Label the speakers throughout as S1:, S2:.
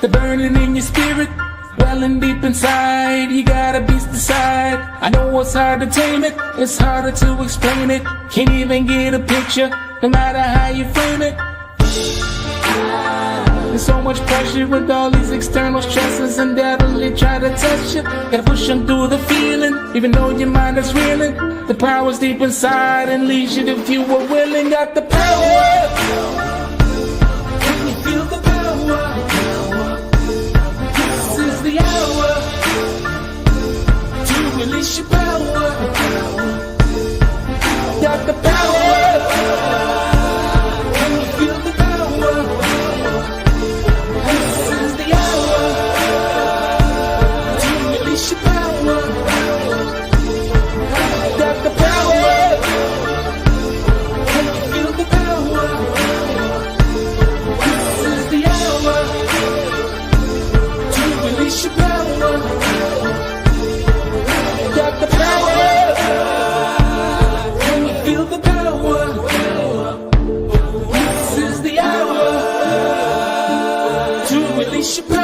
S1: the burning in your spirit, welling deep inside. You got a beast inside. I know it's hard to tame it, it's harder to explain it. Can't even get a picture, no matter how you frame it. There's so much pressure with all these external stresses, and they try to touch you. Gotta push them through the feeling, even though your mind is reeling. The power's deep inside and leads you if you were willing. Got the power. Can you feel the power? This is the hour to release your power. Got the power. Can you feel the power? This is the hour to release your power. Got the power. Can you feel the power? This is the hour to release your power. Got the power. Can you feel the power? This is the hour to release your power.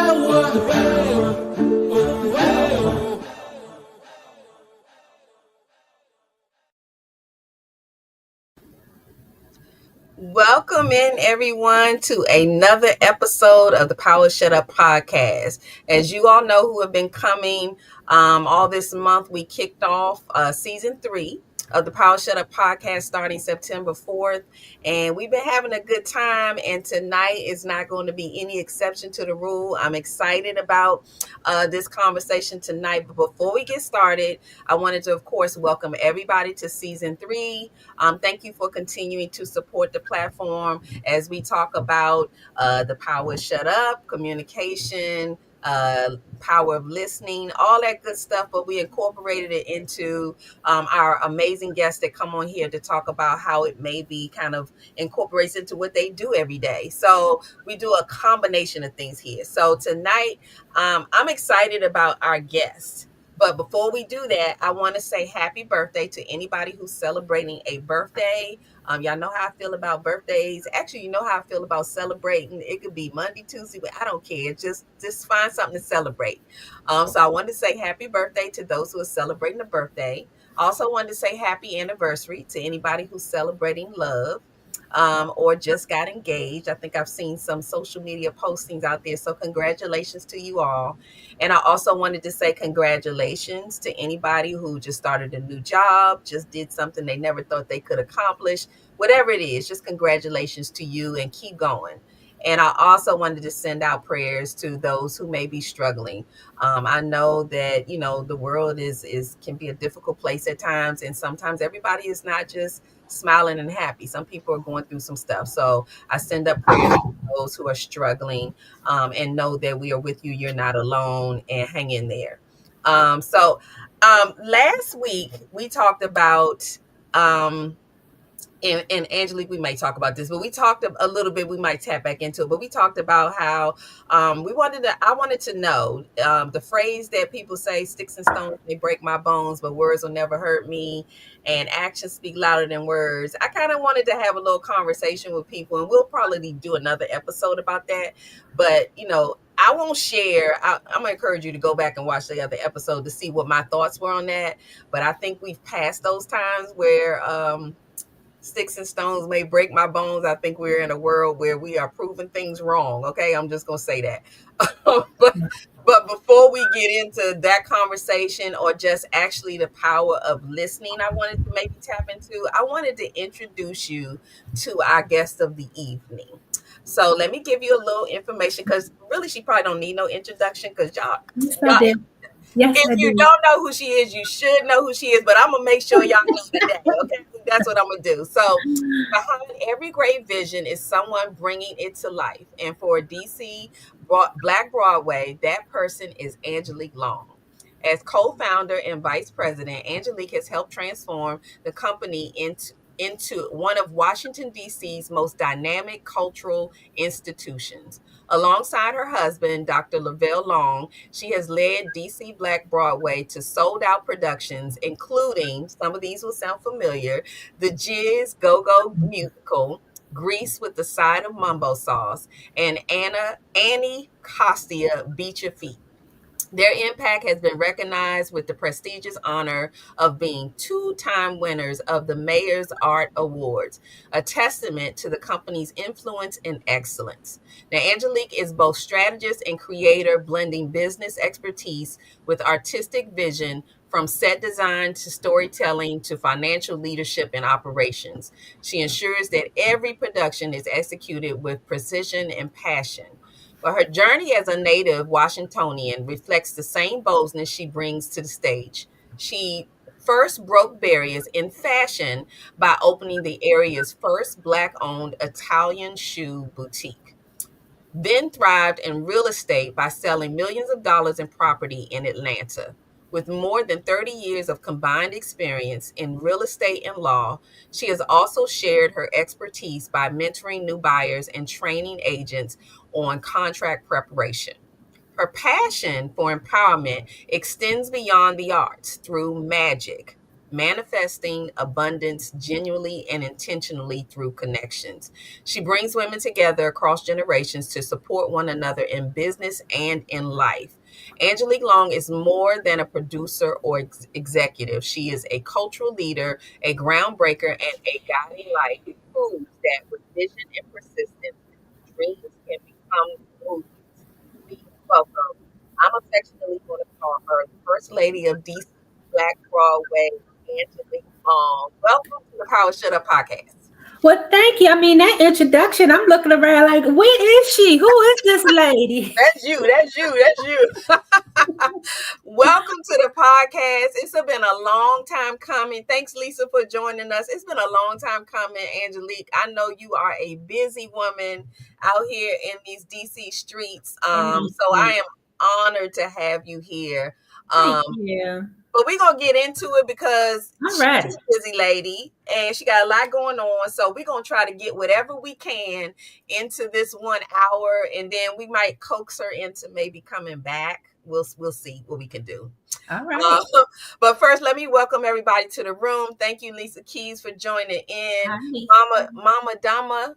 S2: Welcome in, everyone, to another episode of the Power Shut Up podcast. As you all know who have been coming all this month, we kicked off season 3 of the Power Shut Up podcast starting September 4th. And we've been having a good time. And tonight is not going to be any exception to the rule. I'm excited about this conversation tonight. But before we get started, I wanted to, of course, welcome everybody to season 3. Thank you for continuing to support the platform as we talk about the power shut up, communication, power of listening, all that good stuff. But we incorporated it into our amazing guests that come on here to talk about how it maybe kind of incorporates into what they do every day. So we do a combination of things here. So tonight, I'm excited about our guests. But before we do that, I want to say happy birthday to anybody who's celebrating a birthday. Y'all know how I feel about birthdays. Actually, you know how I feel about celebrating. It could be Monday, Tuesday, but I don't care. Just find something to celebrate. So I wanted to say happy birthday to those who are celebrating a birthday. Also wanted to say happy anniversary to anybody who's celebrating love. Or just got engaged. I think I've seen some social media postings out there. So congratulations to you all. And I also wanted to say congratulations to anybody who just started a new job, just did something they never thought they could accomplish. Whatever it is, just congratulations to you and keep going. And I also wanted to send out prayers to those who may be struggling. I know that, the world can be a difficult place at times. And sometimes everybody is not just smiling and happy. Some people are going through some stuff. So I send up prayers to those who are struggling, and know that we are with you. You're not alone, and hang in there. Last week we talked about, and Angelique, we might talk about this, but we talked a little bit, we might tap back into it, but we talked about how I wanted to know the phrase that people say, sticks and stones may break my bones, but words will never hurt me, and actions speak louder than words. I kind of wanted to have a little conversation with people, and we'll probably do another episode about that. But, I won't share. I'm going to encourage you to go back and watch the other episode to see what my thoughts were on that. But I think we've passed those times where sticks and stones may break my bones. I think we're in a world where we are proving things wrong. Okay, I'm just going to say that. But before we get into that conversation, or just actually the power of listening, I wanted to maybe tap into, I wanted to introduce you to our guest of the evening. So let me give you a little information, because really she probably don't need no introduction, because y'all if you don't know who she is, you should know who she is, but I'm going to make sure y'all know today, okay? That's what I'm going to do. So behind every great vision is someone bringing it to life. And for DC Black Broadway, that person is Angelique Long. As co-founder and vice president, Angelique has helped transform the company into one of Washington, D.C.'s most dynamic cultural institutions. Alongside her husband, Dr. Lavelle Long, she has led DC Black Broadway to sold-out productions, including, some of these will sound familiar, the M.A.G.I.C Go-Go musical, Grease with the Side of Mumbo Sauce, and Annie Costia Beat Your Feet. Their impact has been recognized with the prestigious honor of being two-time winners of the Mayor's Art Awards, a testament to the company's influence and excellence. Now, Angelique is both strategist and creator, blending business expertise with artistic vision from set design to storytelling to financial leadership and operations. She ensures that every production is executed with precision and passion. But her journey as a native Washingtonian reflects the same boldness she brings to the stage. She first broke barriers in fashion by opening the area's first Black owned Italian shoe boutique, then thrived in real estate by selling millions of dollars in property in Atlanta. With more than 30 years of combined experience in real estate and law, she has also shared her expertise by mentoring new buyers and training agents on contract preparation. Her passion for empowerment extends beyond the arts through magic, manifesting abundance genuinely and intentionally through connections. She brings women together across generations to support one another in business and in life. Angelique Long is more than a producer or executive. She is a cultural leader, a groundbreaker, and a guiding light who proves that with vision and persistence, dreams can become movies. Please welcome. I'm affectionately going to call her the First Lady of DC Black Broadway, Angelique Long. Welcome to the Power Shut Up podcast.
S3: Well, thank you. I mean, that introduction, I'm looking around like, where is she? Who is this lady?
S2: That's you. That's you. That's you. Welcome to the podcast. It's been a long time coming. Thanks, Lisa, for joining us. It's been a long time coming, Angelique. I know you are a busy woman out here in these DC streets. So I am honored to have you here.
S3: Thank you.
S2: But we're going to get into it because
S3: All
S2: she's
S3: right.
S2: a busy lady and she got a lot going on. So we're going to try to get whatever we can into this 1 hour, and then we might coax her into maybe coming back. We'll see what we can do.
S3: All right.
S2: But first, let me welcome everybody to the room. Thank you, Lisa Keys, for joining in.
S3: Hi.
S2: Mama Dama,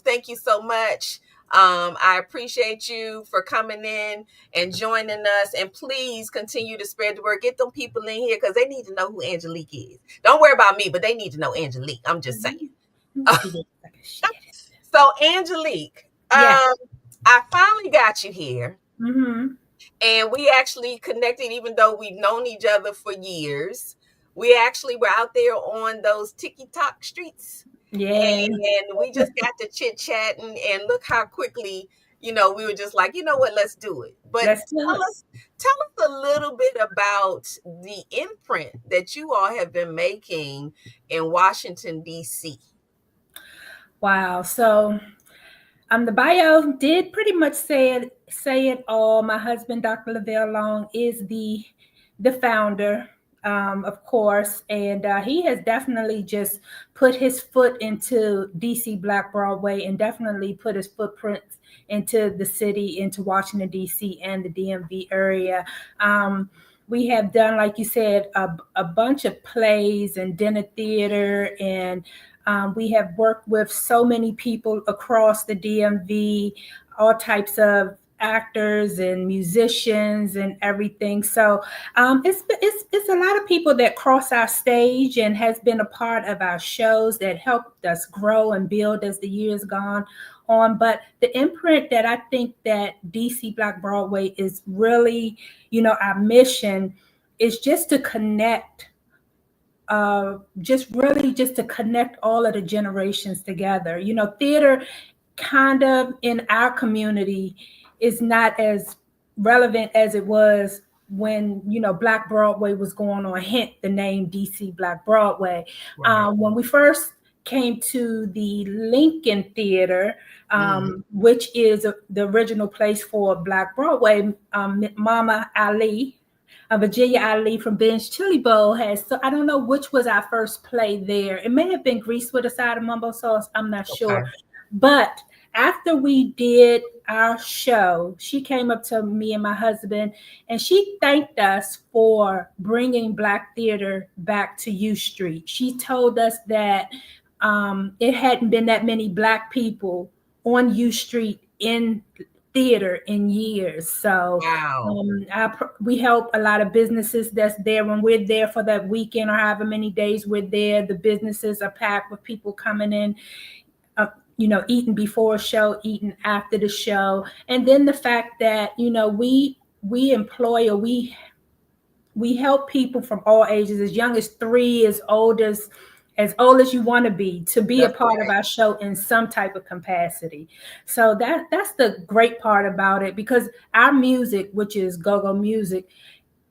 S2: thank you so much. I appreciate you for coming in and joining us. And please continue to spread the word. Get them people in here because they need to know who Angelique is. Don't worry about me, but they need to know Angelique. I'm just saying. So, Angelique,
S3: Yes.
S2: I finally got you here.
S3: Mm-hmm.
S2: And we actually connected, even though we've known each other for years. We actually were out there on those TikTok streets.
S3: Yeah.
S2: And we just got to chit chatting, and look how quickly, we were just like, you know what, let's do it. But
S3: Let's do it.
S2: tell us a little bit about the imprint that you all have been making in Washington, D.C.
S3: Wow. So the bio did pretty much say it all. My husband, Dr. Lavelle Long, is the founder, of course, and he has definitely just put his foot into DC Black Broadway and definitely put his footprint into the city, into Washington, D.C. and the DMV area. We have done, like you said, a bunch of plays and dinner theater, and we have worked with so many people across the DMV, all types of actors and musicians and everything. So it's a lot of people that cross our stage and has been a part of our shows that helped us grow and build as the years gone on. But the imprint that I think that DC Black Broadway is really, our mission is just to connect, just to connect all of the generations together. Theater kind of in our community is not as relevant as it was when, Black Broadway was going on, hint the name DC Black Broadway.
S2: Right.
S3: When we first came to the Lincoln Theater, which is the original place for Black Broadway, Mama Ali, Virginia Ali from Ben's Chili Bowl has, so I don't know which was our first play there. It may have been Grease with a Side of Mumbo Sauce. I'm not sure. But after we did our show, she came up to me and my husband, and she thanked us for bringing Black theater back to U Street. She told us that it hadn't been that many Black people on U Street in theater in years. So
S2: Wow.
S3: we help a lot of businesses that's there when we're there for that weekend or however many days we're there. The businesses are packed with people coming in, eating before a show, eating after the show. And then the fact that, we employ, or we help people from all ages, as young as 3, as old as you want to be a
S2: That's
S3: part of
S2: right.
S3: our show in some type of capacity. So that's the great part about it, because our music, which is go-go music,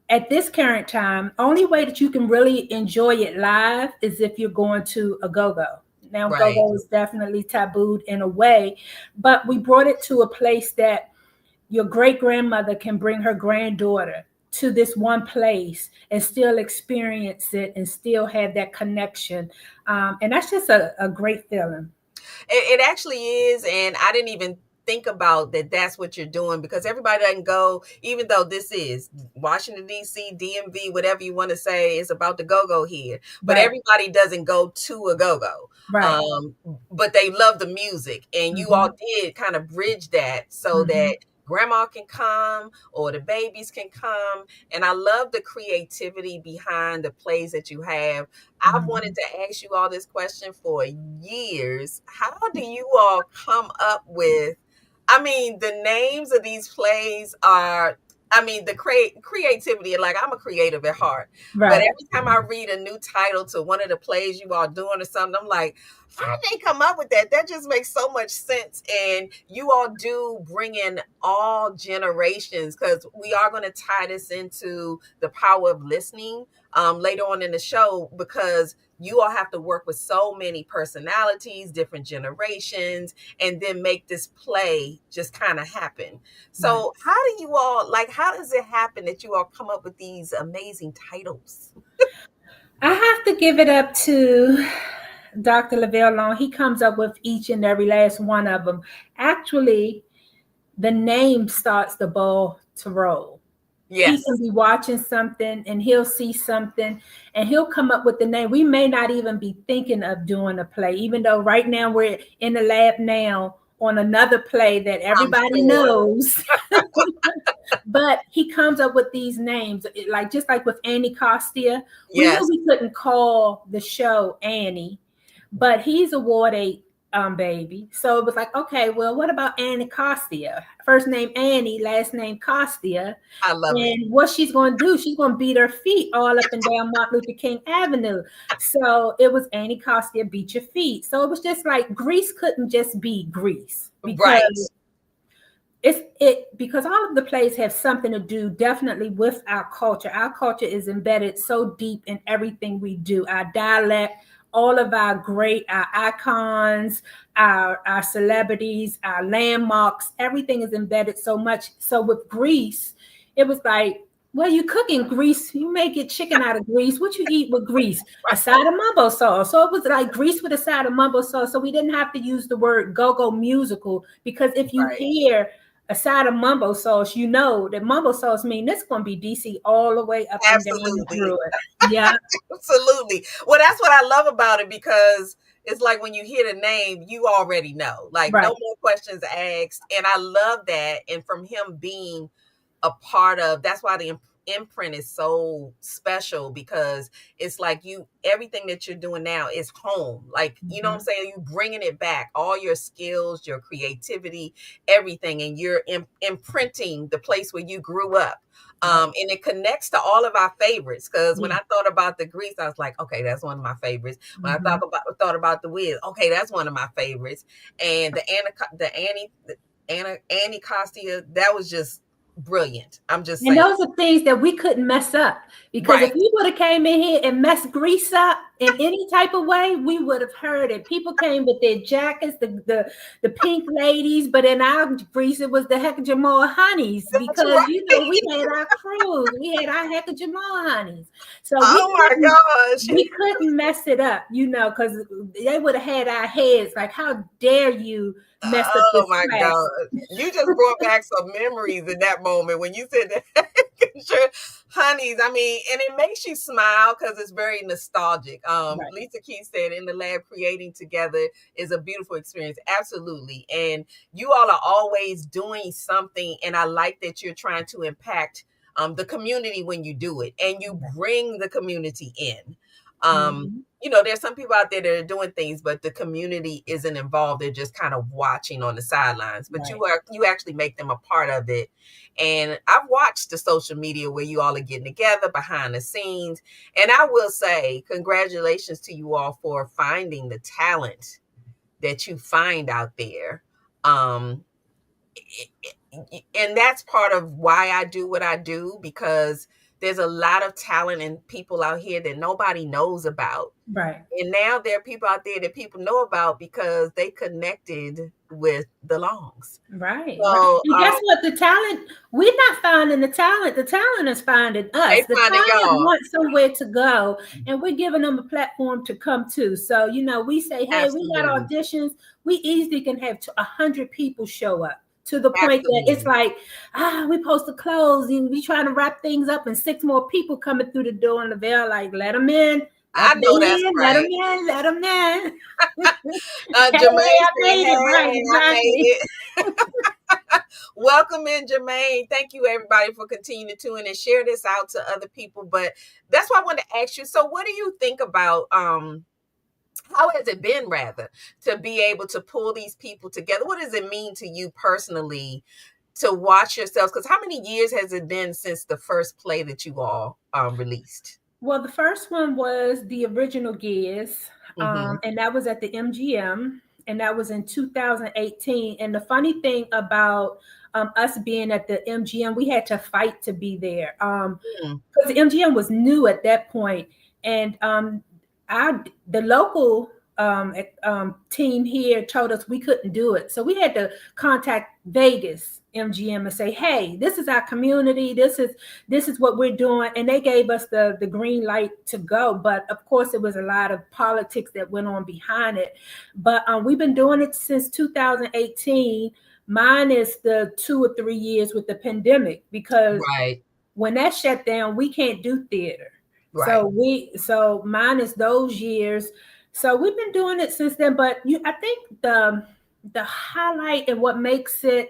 S3: at this current time, only way that you can really enjoy it live is if you're going to a go-go. Now,
S2: Right.
S3: go-go is definitely tabooed in a way, but we brought it to a place that your great grandmother can bring her granddaughter to this one place and still experience it and still have that connection. And that's just a great feeling.
S2: It actually is. And I didn't even think about that that's what you're doing, because everybody doesn't go, even though this is Washington, D.C., DMV, whatever you want to say, is about the go-go here. But
S3: Right,
S2: everybody doesn't go to a go-go.
S3: right.
S2: But they love the music. And you
S3: Mm-hmm,
S2: all did kind of bridge that so
S3: mm-hmm,
S2: that grandma can come or the babies can come. And I love the creativity behind the plays that you have. I've
S3: mm-hmm.
S2: wanted to ask you all this question for years. How do you all come up with, I mean, the names of these plays are, I mean, the creativity, like I'm a creative at heart, but
S3: Right.
S2: every time I read a new title to one of the plays you all doing or something, I'm like, how did they come up with that? That just makes so much sense. And you all do bring in all generations, because we are going to tie this into the power of listening later on in the show, because you all have to work with so many personalities, different generations, and then make this play just kind of happen.
S3: Right.
S2: So how do you all, like, how does it happen that you all come up with these amazing titles?
S3: I have to give it up to Dr. Lavelle Long. He comes up with each and every last one of them. Actually, the name starts the ball to roll. He can
S2: Yes,
S3: be watching something and he'll see something and he'll come up with the name. We may not even be thinking of doing a play, even though right now we're in the lab now on another play that
S2: I'm
S3: everybody
S2: sure.
S3: knows. But he comes up with these names, like just like with Annie Costia. We knew
S2: Yes,
S3: we couldn't call the show Annie, but he's a Ward 8 baby. So it was like, okay, well, what about Annie Costia? First name Annie, last name Costia.
S2: I love it.
S3: And what she's going to do, she's going to beat her feet all up and down Martin Luther King Avenue. So it was Annie Costia, beat your feet. So it was just like Grease couldn't just be Grease,
S2: Right.
S3: because because all of the plays have something to do definitely with our culture. Our culture is embedded so deep in everything we do. Our dialect, all of our icons, our celebrities, our landmarks, everything is embedded so much. So with Grease, it was like, well, you cooking grease, you make it chicken out of grease. What you eat with grease? A side of mumbo sauce. So it was like grease with a side of mumbo sauce. So we didn't have to use the word go-go musical, because if you
S2: Right.
S3: hear a side of mumbo sauce, you know that mumbo sauce means it's going to be DC all the way up and down and
S2: Absolutely.
S3: through it. Yeah,
S2: Absolutely. Well, that's what I love about it, because it's like when you hear the name, you already know. Like, no
S3: right.
S2: more questions asked. And I love that. And from him being a part of, that's why the imprint is so special, because it's like everything that you're doing now is home, like, you know what I'm
S3: Mhm.
S2: saying, you bringing it back, all your skills, your creativity, everything, and you're imprinting the place where you grew up.
S3: Right.
S2: And it connects to all of our favorites, because when
S3: Yeah.
S2: I thought about the Grease, I was like, okay, that's one of my favorites. When I
S3: Mhm.
S2: thought about the Wiz, okay, that's one of my favorites. And Annie Costia, that was just brilliant. I'm just
S3: And
S2: saying.
S3: those are things that we couldn't mess up, because if
S2: Right.
S3: you would have came in here and messed Grease up in any type of way, we would have heard it. People came with their jackets, the pink ladies, but in our Grease it was the Heck Jamal honeys,
S2: That's
S3: because
S2: right.
S3: we had our crews, we had our Heck Jamal honeys, so
S2: Oh my gosh.
S3: we couldn't mess it up, because they would have had our heads like, how dare you mess up
S2: Oh
S3: this
S2: my
S3: class?
S2: God. You just brought back some memories in that moment when you said that. Sure, honeys. I mean, and it makes you smile because it's very nostalgic.
S3: Right.
S2: Lisa Keith said, "In the lab, creating together is a beautiful experience." Absolutely, and you all are always doing something, and I like that you're trying to impact the community when you do it, and you bring the community in.
S3: Mhm.
S2: There's some people out there that are doing things, but the community isn't involved. They're just kind of watching on the sidelines. But
S3: Right.
S2: you actually make them a part of it. And I've watched the social media where you all are getting together behind the scenes. And I will say, congratulations to you all for finding the talent that you find out there. Um, and that's part of why I do what I do, because there's a lot of talent and people out here that nobody knows about.
S3: Right.
S2: And now there are people out there that people know about because they connected with the Longs.
S3: Right, right.
S2: So
S3: And guess what? The talent, we're not finding the talent. The talent is finding us.
S2: they
S3: The
S2: finding
S3: talent
S2: y'all.
S3: wants somewhere to go, and we're giving them a platform to come to. So, we say, hey, we got
S2: Absolutely.
S3: auditions. We easily can have 100 people show up, to the point that it's
S2: Absolutely.
S3: like, we supposed to close, and we trying to wrap things up, and 6 more people coming through the door, and the bell, like, let them in.
S2: I
S3: Up they
S2: know that's
S3: in, let them
S2: right.
S3: in, let them in. Hey,
S2: Jermaine
S3: I
S2: said,
S3: made it. Right,
S2: "Hey, I made
S3: exactly.
S2: it." Welcome in, Jermaine. Thank you, everybody, for continuing to tune in and share this out to other people. But that's why I wanted to ask you. So, what do you think about how has it been, rather, to be able to pull these people together? What does it mean to you personally to watch yourselves? Because how many years has it been since the first play that you all released?
S3: Well, the first one was the original Gears,
S2: Mm-hmm.
S3: and that was at the MGM, and that was in 2018. And the funny thing about us being at the MGM, we had to fight to be there, because the MGM was new at that point, and the local team here told us we couldn't do it, so we had to contact Vegas MGM and say, hey, this is our community, this is what we're doing, and they gave us the green light to go. But of course it was a lot of politics that went on behind it. But we've been doing it since 2018. Mine is the 2 or 3 years with the pandemic, because
S2: Right.
S3: when that shut down, we can't do theater.
S2: Right.
S3: So mine is those years. So we've been doing it since then. But I think the highlight and what makes it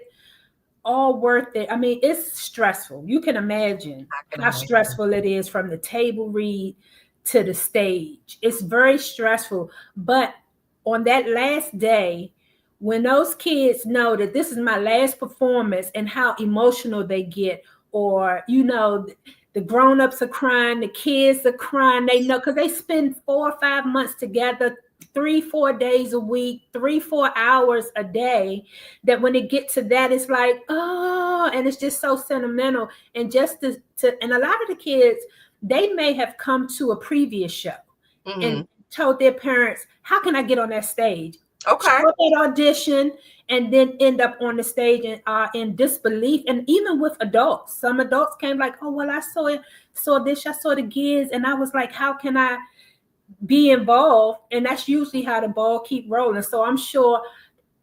S3: all worth it. I mean, it's stressful. You can imagine
S2: I can
S3: how
S2: imagine.
S3: stressful it is from the table read to the stage. It's very stressful. But on that last day, when those kids know that this is my last performance and how emotional they get, or, the grown-ups are crying, the kids are crying, they know, because they spend 4 or 5 months together, 3, 4 days a week, 3, 4 hours a day, that when it get to that, it's like, oh, and it's just so sentimental. And just and a lot of the kids, they may have come to a previous show
S2: Mm-hmm.
S3: and told their parents, how can I get on that stage?
S2: Okay.
S3: Show up at audition, and then end up on the stage and are in disbelief. And even with adults, some adults came like, oh, well, I saw this, I saw the Giz, and I was like, how can I be involved? And that's usually how the ball keep rolling. So I'm sure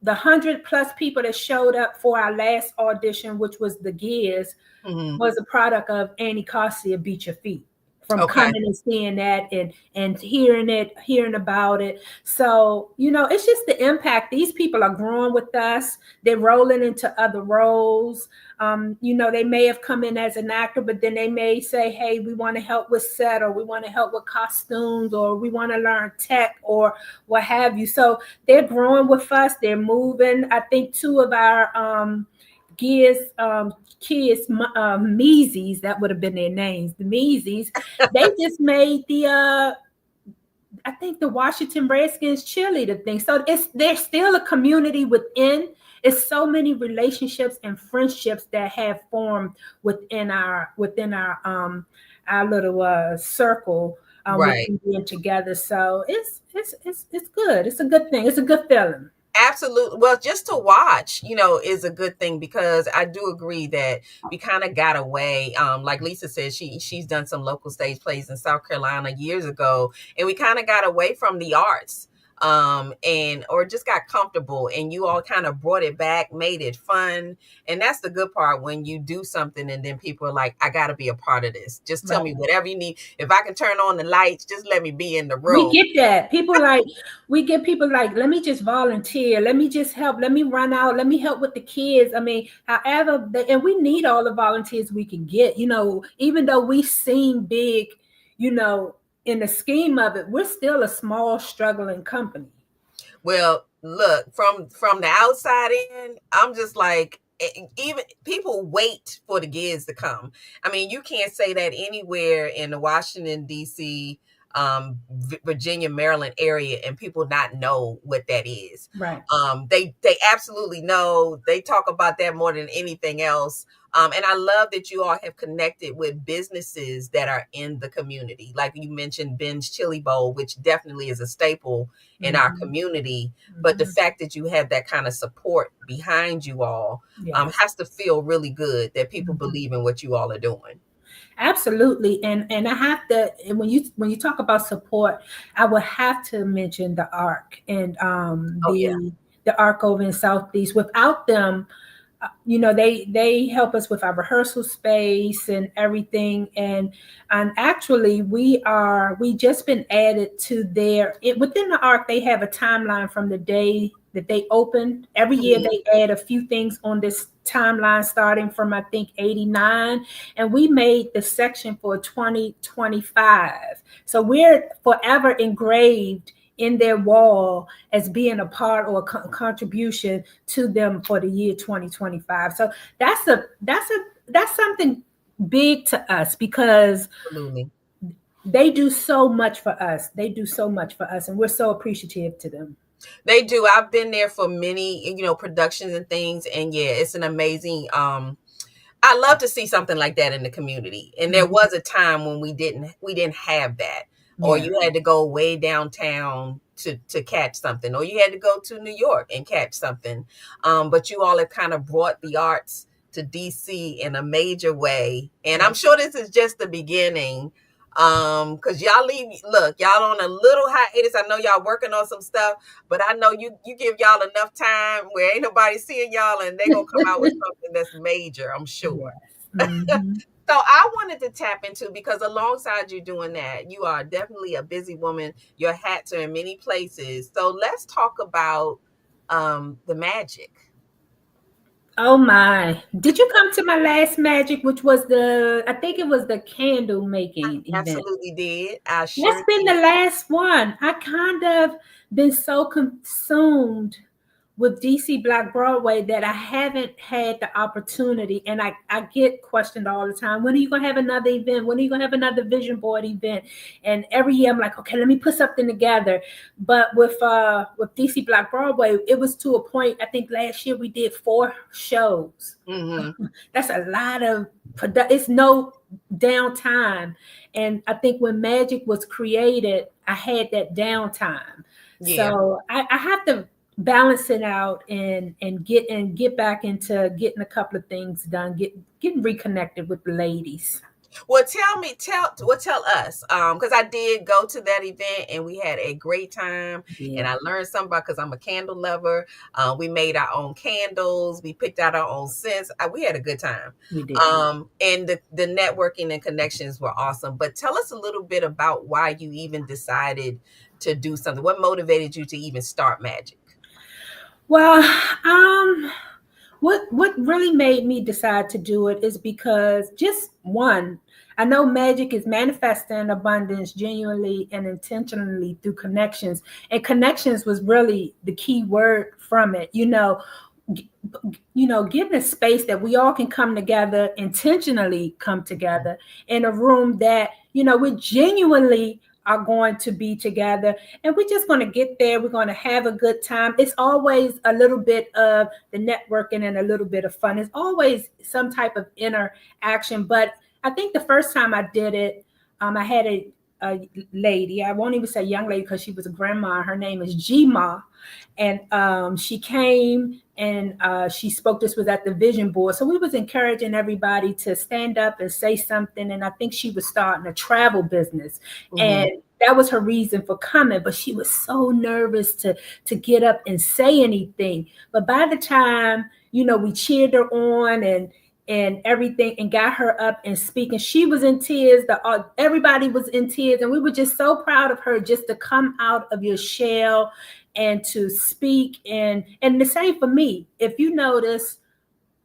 S3: the 100+ people that showed up for our last audition, which was the Gears,
S2: Mm-hmm.
S3: was a product of Annie of Beat Your Feet. From
S2: Okay.
S3: coming and seeing that, and hearing about it. So, it's just the impact. These people are growing with us. They're rolling into other roles. They may have come in as an actor, but then they may say, hey, we want to help with set, or we want to help with costumes, or we want to learn tech, or what have you. So they're growing with us. They're moving. I think 2 of our Gears kids, Meezies, that would have been their names, the Meezies, they just made I think the Washington Redskins cheerleader thing. So there's still a community within. It's so many relationships and friendships that have formed within our little circle, with
S2: Right.
S3: them being together. So it's good. It's a good thing. It's a good feeling.
S2: Absolutely. Well, just to watch, is a good thing, because I do agree that we kind of got away. Like Lisa said, she's done some local stage plays in South Carolina years ago, and we kind of got away from the arts. and or just got comfortable, and you all kind of brought it back, made it fun. And that's the good part, when you do something and then people are like, I got to be a part of this. Just tell
S3: Right.
S2: me whatever you need. If I can turn on the lights, just let me be in the
S3: We
S2: room.
S3: get that. We get people like, let me just volunteer. Let me just help. Let me run out. Let me help with the kids. I mean, however, and we need all the volunteers we can get, even though we seem big, in the scheme of it, we're still a small, struggling company.
S2: Well, look, from the outside in, I'm just like, even people wait for the gigs to come. I mean, you can't say that anywhere in the Washington D.C., Virginia, Maryland area, and people not know what that is.
S3: Right.
S2: They absolutely know. They talk about that more than anything else. And I love that you all have connected with businesses that are in the community. Like you mentioned, Ben's Chili Bowl, which definitely is a staple in our community. But the fact that you have that kind of support behind you all
S3: Yes.
S2: has to feel really good, that people believe in what you all are doing.
S3: Absolutely. And I have to, and when you talk about support, I would have to mention the ARC and
S2: Oh, yeah.
S3: the ARC over in Southeast. Without them, they help us with our rehearsal space and everything. And actually we just been added to within the ARC. They have a timeline from the day that they opened. Every year they add a few things on this timeline, starting from I think 89, and we made the section for 2025. So we're forever engraved in their wall as being a part or a contribution to them for the year 2025. So that's something big to us, because
S2: Absolutely.
S3: they do so much for us. And we're so appreciative to them.
S2: They do. I've been there for many, productions and things. And yeah, it's an amazing, I love to see something like that in the community. And there was a time when we didn't have that, or
S3: Yeah.
S2: you had to go way downtown to catch something, or you had to go to New York and catch something. But you all have kind of brought the arts to DC in a major way. And I'm sure this is just the beginning. Because y'all on a little hiatus. I know y'all working on some stuff, but I know you give y'all enough time where ain't nobody seeing y'all, and they gonna come out with something that's major, I'm sure.
S3: Yes. Mm-hmm.
S2: So I wanted to tap into, because alongside you doing that, you are definitely a busy woman. Your hats are in many places. So let's talk about the magic.
S3: Oh my. Did you come to my last magic, which was I think it was the candle making event?
S2: Absolutely did. I
S3: That's
S2: sure
S3: been the
S2: did.
S3: last one. I kind of been so consumed with DC Black Broadway that I haven't had the opportunity. And I get questioned all the time, when are you going to have another event? When are you going to have another vision board event? And every year I'm like, okay, let me put something together. But with DC Black Broadway, it was to a point, I think last year we did 4 shows.
S2: Mm-hmm.
S3: That's a lot of, it's no downtime. And I think when Magic was created, I had that downtime.
S2: Yeah.
S3: So I have to balance it out and get back into getting a couple of things done, getting reconnected with the ladies.
S2: Well, tell us, because I did go to that event and we had a great time, and
S3: Yeah,
S2: I learned something about, because I'm a candle lover. We made our own candles, we picked out our own scents. We had a good time.
S3: we did.
S2: And the networking and connections were awesome. But tell us a little bit about why you even decided to do something. What motivated you to even start Magic?
S3: Well, what really made me decide to do it is because, just one, I know magic is manifesting abundance genuinely and intentionally through connections, and connections was really the key word from it. Getting a space that we all can come together, intentionally come together in a room that we genuinely are going to be together, and we're just going to get there. We're going to have a good time. It's always a little bit of the networking and a little bit of fun. It's always some type of interaction. But I think the first time I did it, I had a lady, I won't even say young lady because she was a grandma. Her name is M.A.G.I.C. And she came and she spoke. This was at the vision board. So we was encouraging everybody to stand up and say something. And I think she was starting a travel business.
S2: Mm-hmm.
S3: And That was her reason for coming, but she was so nervous to get up and say anything. But by the time, we cheered her on and everything and got her up and speaking, she was in tears. Everybody was in tears, and we were just so proud of her just to come out of your shell and to speak. And the same for me. If you notice,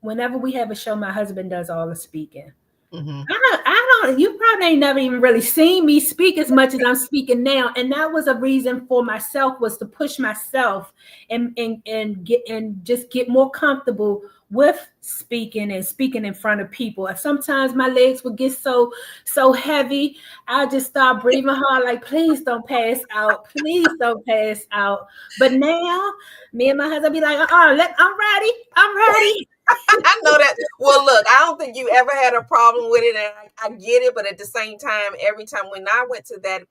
S3: whenever we have a show, my husband does all the speaking.
S2: Mm-hmm.
S3: I don't, you probably ain't never even really seen me speak as much as I'm speaking now. And that was a reason for myself, was to push myself and just get more comfortable with speaking and speaking in front of people. And sometimes my legs would get so heavy. I just start breathing hard, like, please don't pass out. Please don't pass out. But now me and my husband be like, I'm ready. I'm ready.
S2: I know that. Well, look, I don't think you ever had a problem with it, and I get it. But at the same time, every time when I went to that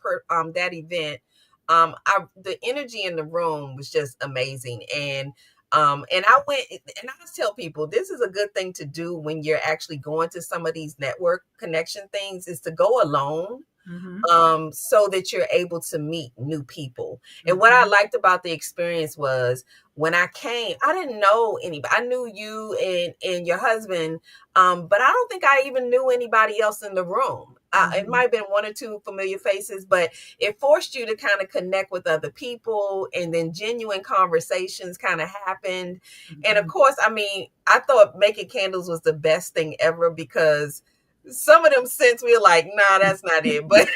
S2: event, the energy in the room was just amazing, and I went, and I just tell people this is a good thing to do when you're actually going to some of these network connection things, is to go alone.
S3: Mm-hmm.
S2: So that you're able to meet new people. And what I liked about the experience was, when I came, I didn't know anybody. I knew you and your husband, but I don't think I even knew anybody else in the room. It might have been one or two familiar faces, but it forced you to kind of connect with other people, and then genuine conversations kind of happened. And of course, I mean, I thought making candles was the best thing ever, because some of them scents we were like, nah, that's not it. But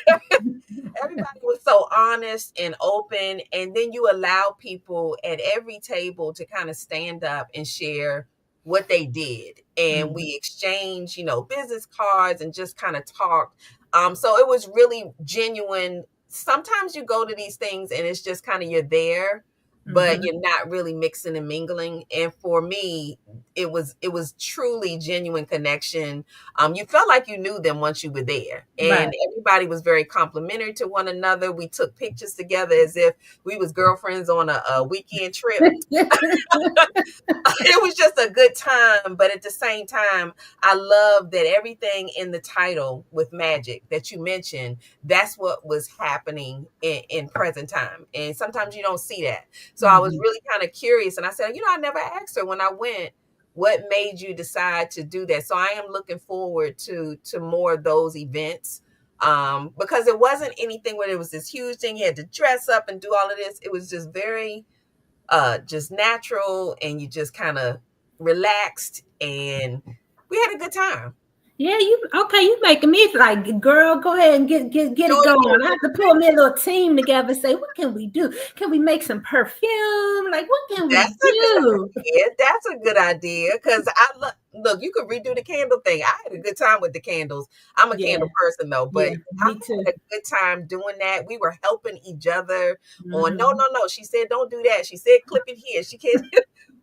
S2: everybody was so honest and open. And then you allow people at every table to kind of stand up and share what they did. And we exchanged, business cards and just kind of talked. So it was really genuine. Sometimes you go to these things and it's just kind of, you're there, but you're not really mixing and mingling. And for me, it was truly genuine connection. You felt like you knew them once you were there, and
S3: Right.
S2: everybody was very complimentary to one another. We took pictures together as if we was girlfriends on a weekend trip. It was just a good time, but at the same time, I love that everything in the title with magic that you mentioned, that's what was happening in present time. And sometimes you don't see that. So I was really kind of curious, and I said, I never asked her when I went, what made you decide to do that? So I am looking forward to more of those events, because it wasn't anything where it was this huge thing. You had to dress up and do all of this. It was just very just natural, and you just kind of relaxed, and we had a good time.
S3: Yeah, you making me like, girl, go ahead and get
S2: Do
S3: it
S2: it
S3: going. I
S2: for
S3: have to pull me a little team together, say, what can we do? Can we make some perfume? Like, what can we
S2: That's a good
S3: do?
S2: idea. That's a good idea, because look, you could redo the candle thing. I had a good time with the candles. I'm a
S3: Yeah,
S2: candle person though, but
S3: yeah,
S2: I
S3: me too.
S2: had a good time doing that. We were helping each other on, no,
S3: Mm-hmm.
S2: no, no. She said, don't do that. She said, clip it here. She can't.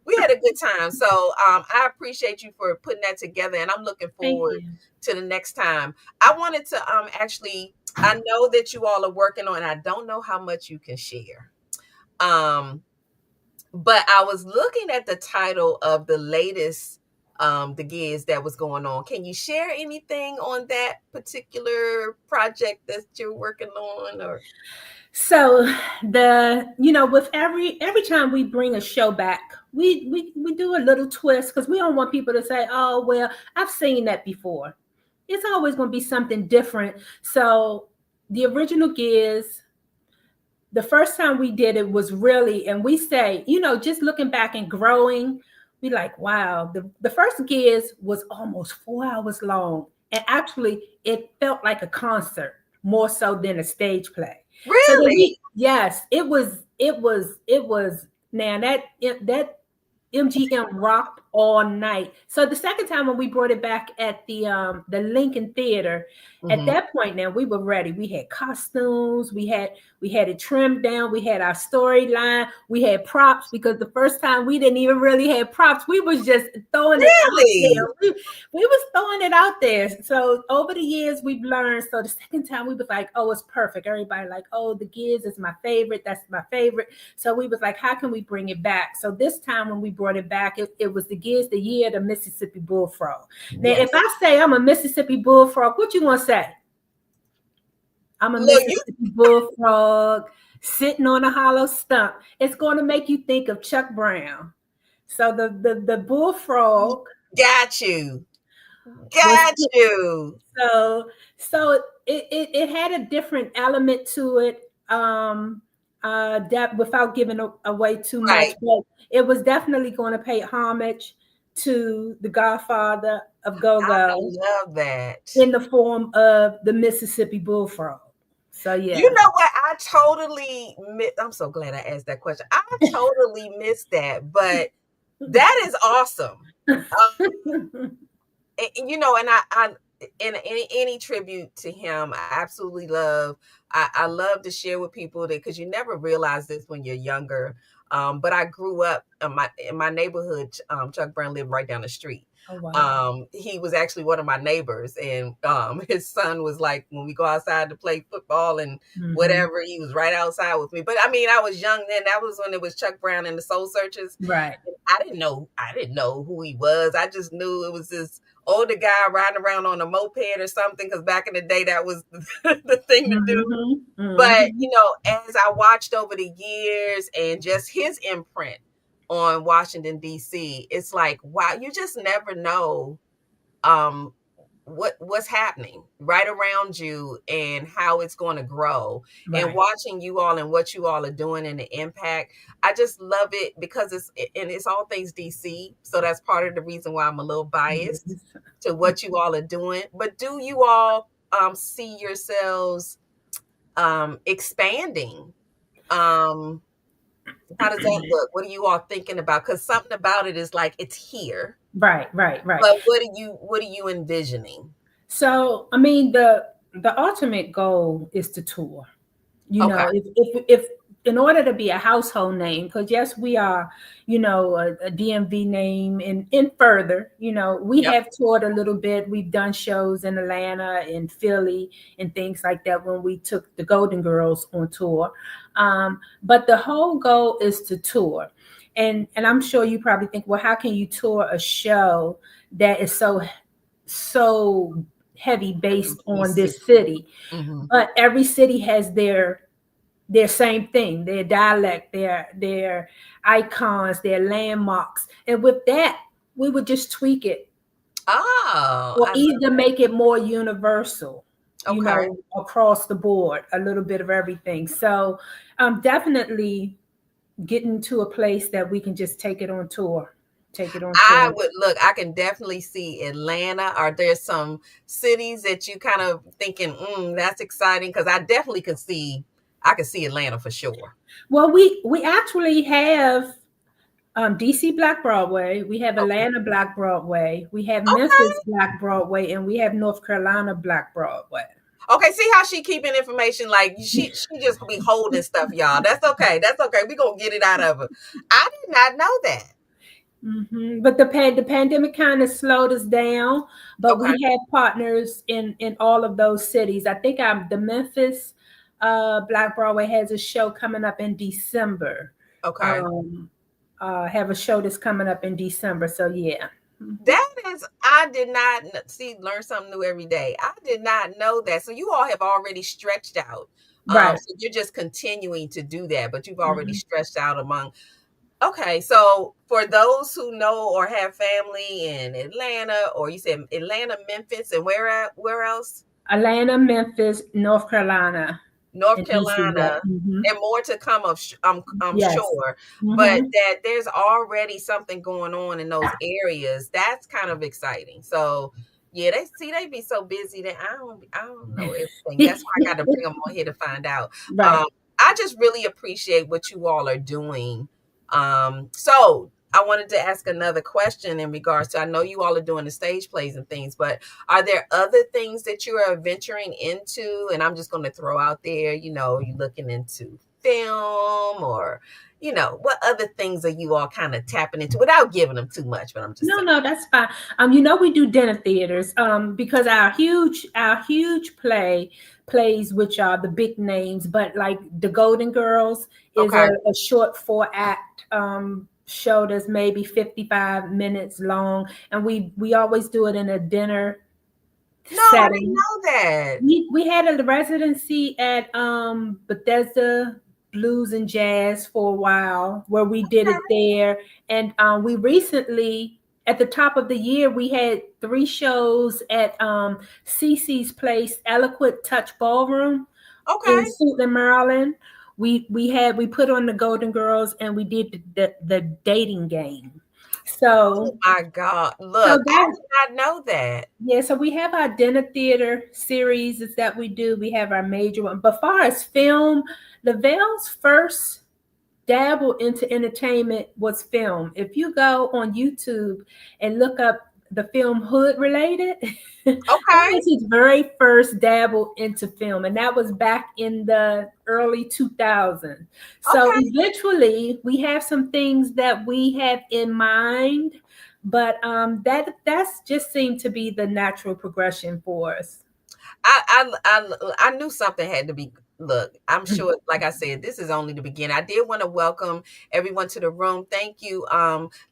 S2: We had a good time. So I appreciate you for putting that together, and I'm looking
S3: Thank
S2: forward
S3: you.
S2: to the next time. I wanted to actually, I know that you all are working on, I don't know how much you can share. But I was looking at the title of the latest the gigs that was going on. Can you share anything on that particular project that you're working on? Or
S3: So with every time we bring a show back, we do a little twist, because we don't want people to say, oh, well, I've seen that before. It's always going to be something different. So the original Gears, the first time we did it was really, and we say, just looking back and growing, we like, wow, the first Gears was almost 4 hours long. And actually, it felt like a concert more so than a stage play. So then
S2: really?
S3: yes, it was now that MGM rocked all night. So the second time when we brought it back at the Lincoln Theater, at
S2: Mm-hmm.
S3: that point now we were ready. We had costumes, we had it trimmed down, we had our storyline, we had props, because the first time we didn't even really have props. We was just throwing it out
S2: Really?
S3: there. We was throwing it out there. So over the years we've learned. So the second time we was like, oh, it's perfect. Everybody like, oh, the Giz is my favorite. That's my favorite. So we was like, how can we bring it back? So this time when we brought it back, it was the Giz, the year of the Mississippi Bullfrog. Now,
S2: Yes.
S3: if I say I'm a Mississippi Bullfrog, what you gonna say? I'm a
S2: Look, you
S3: Mississippi bullfrog sitting on a hollow stump. It's going to make you think of Chuck Brown. So the bullfrog
S2: got you.
S3: was
S2: Got you.
S3: so it had a different element to it, that without giving away too much,
S2: Right.
S3: but it was definitely going to pay homage to the godfather of
S2: I
S3: go-go
S2: love that.
S3: in the form of the Mississippi bullfrog. So
S2: You
S3: yeah.
S2: know what? I totally I'm so glad I asked that question. I totally missed that, but that is awesome. And, and I in any tribute to him, I absolutely love. I love to share with people that, because you never realize this when you're younger. But I grew up in my neighborhood. Chuck Brown lived right down the street.
S3: Oh wow.
S2: He was actually one of my neighbors, and his son was like, when we go outside to play football and
S3: Mm-hmm.
S2: whatever, he was right outside with me. But I mean, I was young then. That was when it was Chuck Brown and the Soul Searchers.
S3: Right.
S2: I didn't know who he was. I just knew it was this older guy riding around on a moped or something, because back in the day that was the thing to do.
S3: Mm-hmm.
S2: But
S3: Mm-hmm.
S2: as I watched over the years and just his imprint on Washington D.C., it's like, wow, you just never know um what's happening right around you and how it's going to grow. And
S3: Right.
S2: watching you all and what you all are doing and the impact, I just love it, because it's all things DC, so that's part of the reason why I'm a little biased
S3: Yes.
S2: to what you all are doing. But do you all see yourselves expanding? um how does that look? What are you all thinking about? Because something about it is like, it's here,
S3: Right. Right. Right.
S2: but what are you envisioning?
S3: So, I mean, the ultimate goal is to tour. You
S2: Okay.
S3: know, if in order to be a household name, because yes, we are, a DMV name, and further, we
S2: Yep.
S3: have toured a little bit. We've done shows in Atlanta and Philly and things like that when we took the Golden Girls on tour. But the whole goal is to tour. And I'm sure you probably think, well, how can you tour a show that is so heavy based on
S2: DC.
S3: this city?
S2: Hmm.
S3: But every city has their same thing, their dialect, their icons, their landmarks. And with that, we would just tweak it
S2: Oh,
S3: or
S2: I love
S3: either
S2: that.
S3: make it more universal,
S2: Okay.
S3: across the board, a little bit of everything. So definitely getting to a place that we can just take it on tour. Take it on
S2: I
S3: tour.
S2: would look, I can definitely see Atlanta. Are there some cities that you kind of thinking, that's exciting? Because I could see Atlanta for sure.
S3: Well, we actually have DC Black Broadway, we have
S2: Okay.
S3: Atlanta Black Broadway, we have
S2: Okay.
S3: Memphis Black Broadway, and we have North Carolina Black Broadway.
S2: Okay. See how she keeping information, like she just be holding stuff, y'all. That's okay. That's okay. We gonna get it out of her. I did not know that.
S3: But the pandemic kind of slowed us down, but
S2: Okay.
S3: we have partners in all of those cities. I think the Memphis Black Broadway has a show coming up in December.
S2: Okay.
S3: Um, have a show that's coming up in December. So yeah.
S2: That is, I did not see, learn something new every day. I did not know that. So you all have already stretched out.
S3: Right.
S2: So you're just continuing to do that, but you've already
S3: Mhm.
S2: stretched out among. Okay, so for those who know or have family in Atlanta, or you said Atlanta, Memphis, and where else?
S3: Atlanta, Memphis, North Carolina,
S2: North
S3: and DC. Yeah.
S2: Carolina, and more to come. I'm
S3: Yes.
S2: sure, but
S3: Hmm.
S2: that there's already something going on in those areas. That's kind of exciting. So yeah, they be so busy that I don't know everything. That's why I got to bring them on here to find out.
S3: Right.
S2: Um, I just really appreciate what you all are doing. So I wanted to ask another question in regards to, I know you all are doing the stage plays and things, but are there other things that you are venturing into? And I'm just going to throw out there, you looking into film, or, what other things are you all kind of tapping into without giving them too much? But I'm just
S3: No,
S2: saying.
S3: no, that's fine. We do dinner theaters, because our huge plays, which are the big names, but like the Golden Girls is
S2: Okay.
S3: a short 4 act show that's maybe 55 minutes long, and we always do it in a dinner
S2: No, I didn't
S3: setting.
S2: know that.
S3: We had a residency at Bethesda Blues and Jazz for a while, where we did it there, and we recently, at the top of the year, we had 3 shows at Cece's Place, Eloquent Touch Ballroom in
S2: Okay.
S3: Suitland, Maryland. We put on the Golden Girls, and we did the dating game.
S2: Oh
S3: So
S2: my God.
S3: so
S2: Look, I
S3: that
S2: did not know that.
S3: yeah, so we have our dinner theater series is that we do. We have our major one. But far as film, Lavelle's first dabble into entertainment was film. If you go on YouTube and look up the film Hood Related, that
S2: Okay.
S3: was his very first dabble into film, and that was back in the early 2000s. So
S2: Okay.
S3: eventually, we have some things that we have in mind, but that's just seemed to be the natural progression for us.
S2: I knew something had to be. Look, I'm sure, like I said, this is only the beginning. I did want to welcome everyone to the room. Thank you.